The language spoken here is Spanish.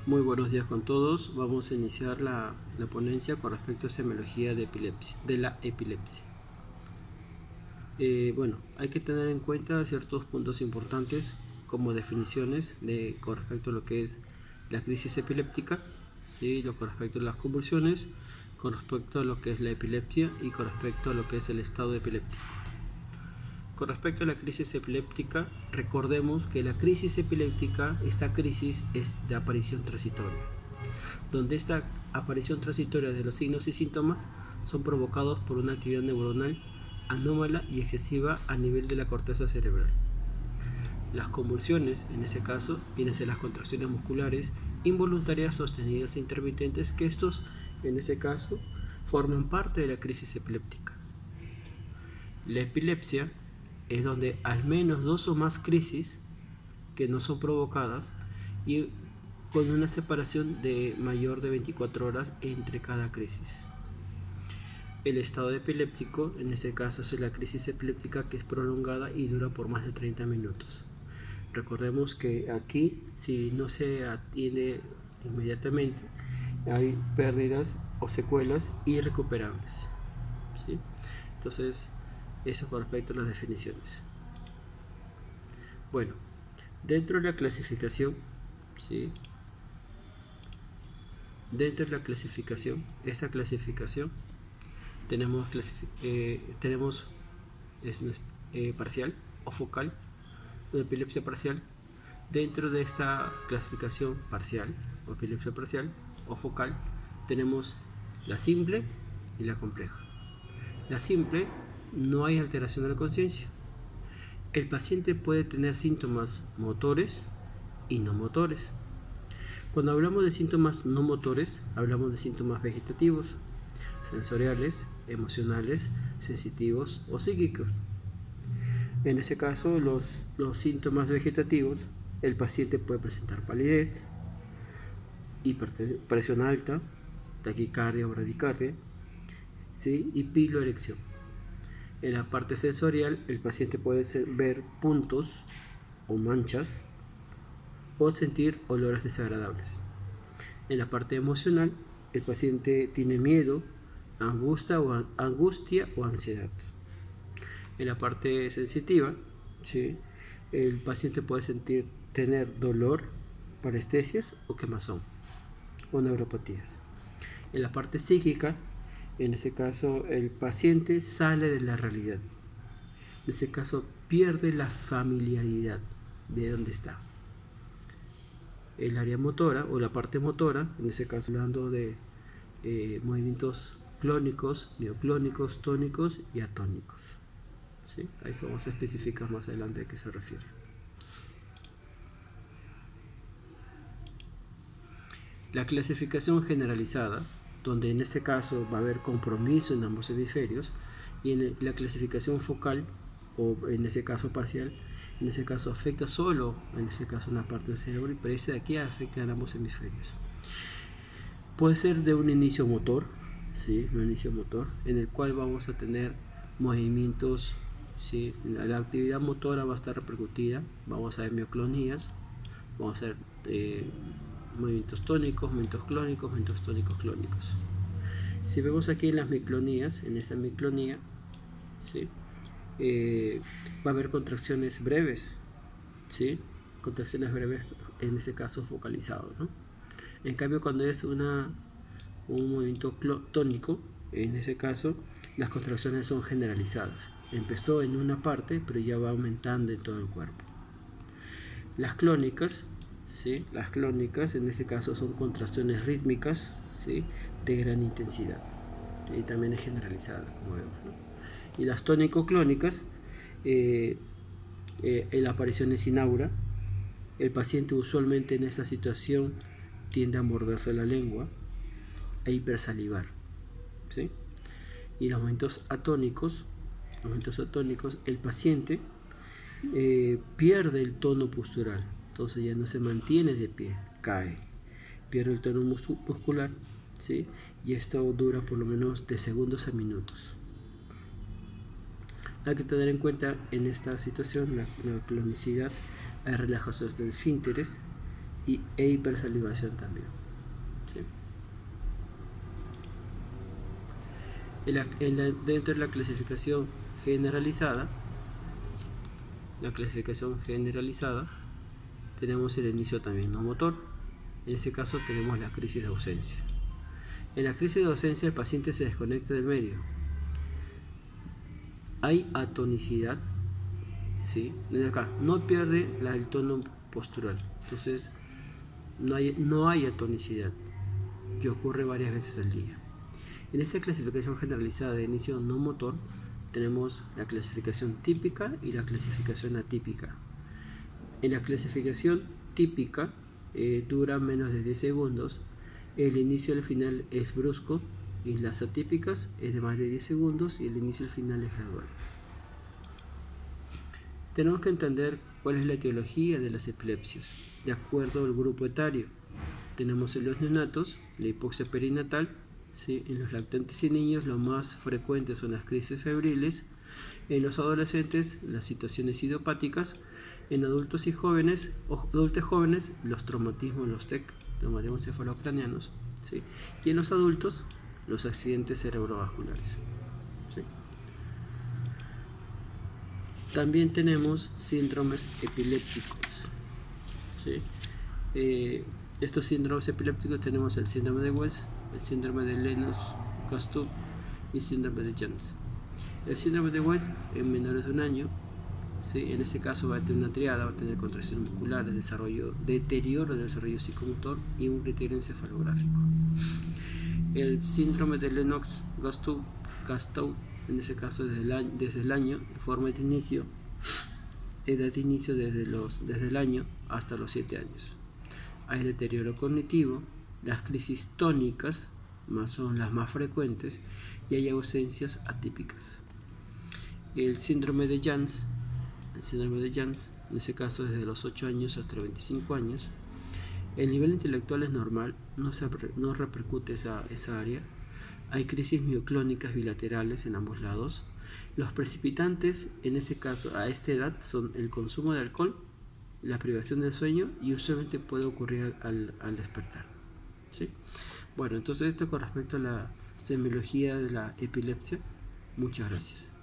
Muy buenos días con todos. Vamos a iniciar la ponencia con respecto a semiología de la epilepsia. Bueno, hay que tener en cuenta ciertos puntos importantes como definiciones con respecto a lo que es la crisis epiléptica, ¿sí? Con respecto a las convulsiones, con respecto a lo que es la epilepsia y con respecto a lo que es el estado epiléptico. Con respecto a la crisis epiléptica, recordemos que la crisis epiléptica, esta crisis es de aparición transitoria, donde esta aparición transitoria de los signos y síntomas son provocados por una actividad neuronal anómala y excesiva a nivel de la corteza cerebral. Las convulsiones, en ese caso, vienen a ser las contracciones musculares involuntarias sostenidas e intermitentes, que estos, en ese caso, forman parte de la crisis epiléptica. La epilepsia es donde al menos dos o más crisis que no son provocadas y con una separación de mayor de 24 horas entre cada crisis. El estado epiléptico, en ese caso, es la crisis epiléptica que es prolongada y dura por más de 30 minutos. Recordemos que aquí, si no se atiende inmediatamente, hay pérdidas o secuelas irrecuperables, ¿sí? Entonces, eso con respecto a las definiciones. Bueno, dentro de la clasificación, ¿sí? Dentro de la clasificación, esta clasificación tenemos parcial o focal, o epilepsia parcial. Dentro de esta clasificación parcial o epilepsia parcial o focal tenemos la simple y la compleja. La simple, no hay alteración de la conciencia. El paciente puede tener síntomas motores y no motores. Cuando hablamos de síntomas no motores, hablamos de síntomas vegetativos, sensoriales, emocionales, sensitivos o psíquicos. En ese caso, los síntomas vegetativos, el paciente puede presentar palidez, presión alta, taquicardia o bradicardia, ¿sí? Y piloerección. En la parte sensorial, el paciente puede ver puntos o manchas o sentir olores desagradables. En la parte emocional, el paciente tiene miedo, angustia o ansiedad. En la parte sensitiva, ¿sí? El paciente puede tener dolor, parestesias o quemazón o neuropatías. En la parte psíquica, en ese caso, el paciente sale de la realidad. En ese caso, pierde la familiaridad de dónde está. El área motora o la parte motora, en ese caso hablando de movimientos clónicos, mioclónicos, tónicos y atónicos, ¿sí? A esto vamos a especificar más adelante a qué se refiere. La clasificación generalizada, donde en este caso va a haber compromiso en ambos hemisferios, y en la clasificación focal, o en ese caso parcial, en ese caso afecta solo, en ese caso una parte del cerebro, pero ese de aquí afecta a ambos hemisferios. Puede ser de un inicio motor, ¿sí? Un inicio motor, en el cual vamos a tener movimientos, ¿sí? La actividad motora va a estar repercutida, vamos a ver mioclonías, vamos a ver movimientos tónicos, movimientos clónicos, movimientos tónicos clónicos. Si vemos aquí en las miclonías, en esta miclonía, ¿sí? Va a haber contracciones breves, ¿sí? Contracciones breves, en ese caso focalizado, ¿no? En cambio, cuando es un movimiento tónico, en ese caso, las contracciones son generalizadas. Empezó en una parte, pero ya va aumentando en todo el cuerpo. Las clónicas, ¿sí? Las clónicas, en este caso, son contracciones rítmicas, ¿sí? De gran intensidad. Y también es generalizada, como vemos, ¿no? Y las tónico-clónicas, la aparición es sin aura. El paciente usualmente en esta situación tiende a morderse la lengua e hipersalivar, ¿sí? Y los momentos atónicos, el paciente pierde el tono postural, entonces ya no se mantiene de pie, cae, pierde el tono muscular, ¿sí? Y esto dura por lo menos de segundos a minutos. Hay que tener en cuenta en esta situación la clonicidad, hay relajación de esfínteres, e hipersalivación también. ¿Sí? Dentro de la clasificación generalizada, tenemos el inicio también no motor. En este caso tenemos la crisis de ausencia. En la crisis de ausencia el paciente se desconecta del medio. Hay atonicidad, ¿sí? Desde acá, no pierde el tono postural. Entonces, no hay atonicidad, que ocurre varias veces al día. En esta clasificación generalizada de inicio no motor, tenemos la clasificación típica y la clasificación atípica. En la clasificación típica dura menos de 10 segundos, el inicio y el final es brusco, y las atípicas es de más de 10 segundos y el inicio y el final es gradual. Tenemos que entender cuál es la etiología de las epilepsias, de acuerdo al grupo etario. Tenemos en los neonatos la hipoxia perinatal, ¿sí? En los lactantes y niños lo más frecuente son las crisis febriles, en los adolescentes las situaciones idiopáticas, en adultos y jóvenes, adultos jóvenes, los traumatismos, los TEC, traumatismos cefalocranianos, ¿sí? Y en los adultos, los accidentes cerebrovasculares, ¿sí? También tenemos síndromes epilépticos, ¿sí? Estos síndromes epilépticos tenemos el síndrome de Wells, el síndrome de Lennox-Gastaut y síndrome de Jans. El síndrome de Wells en menores de un año, ¿sí? En ese caso va a tener una triada, va a tener contracción muscular, deterioro del desarrollo psicomotor y un criterio encefalográfico. El síndrome de Lennox-Gastaut, en ese caso desde el año, forma de inicio, edad de inicio desde el año hasta los 7 años. Hay deterioro cognitivo, las crisis tónicas son las más frecuentes y hay ausencias atípicas. El síndrome de Jans, en ese caso desde los 8 años hasta los 25 años, el nivel intelectual es normal, no repercute esa área. Hay crisis mioclónicas bilaterales en ambos lados. Los precipitantes en ese caso a esta edad son el consumo de alcohol, la privación del sueño y usualmente puede ocurrir al despertar, ¿sí? Bueno, entonces esto con respecto a la semiología de la epilepsia. Muchas gracias.